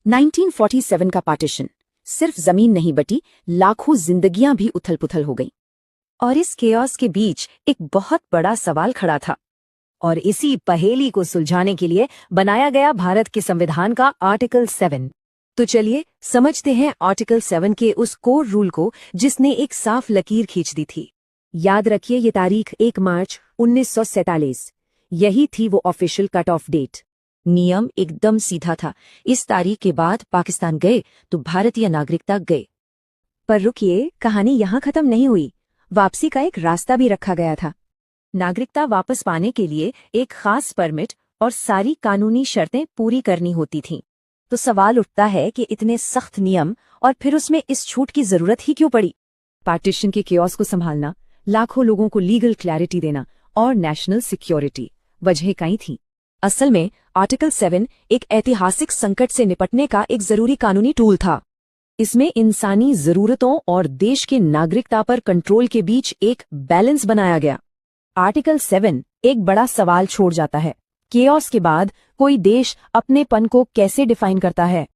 1947 का पार्टीशन, सिर्फ जमीन नहीं बटी, लाखों जिंदगियां भी उथल पुथल हो गईं। और इस केओस के बीच एक बहुत बड़ा सवाल खड़ा था, और इसी पहेली को सुलझाने के लिए बनाया गया भारत के संविधान का आर्टिकल 7। तो चलिए समझते हैं आर्टिकल 7 के उस कोर रूल को जिसने एक साफ लकीर खींच दी थी। याद रखिए, ये तारीख 1 मार्च 1947, यही थी वो ऑफिशियल कट ऑफ डेट। नियम एकदम सीधा था, इस तारीख के बाद पाकिस्तान गए तो भारतीय नागरिकता गए। पर रुकिए, कहानी यहाँ खत्म नहीं हुई। वापसी का एक रास्ता भी रखा गया था। नागरिकता वापस पाने के लिए एक खास परमिट और सारी कानूनी शर्तें पूरी करनी होती थीं। तो सवाल उठता है कि इतने सख्त नियम और फिर उसमें इस छूट की जरूरत ही क्यों पड़ी? पार्टीशन के केओस को संभालना, लाखों लोगों को लीगल क्लैरिटी देना और नेशनल सिक्योरिटी, वजह कई थी। असल में आर्टिकल 7 एक ऐतिहासिक संकट से निपटने का एक जरूरी कानूनी टूल था। इसमें इंसानी जरूरतों और देश की नागरिकता पर कंट्रोल के बीच एक बैलेंस बनाया गया। आर्टिकल 7 एक बड़ा सवाल छोड़ जाता है। केओस के बाद कोई देश अपनेपन को कैसे डिफाइन करता है?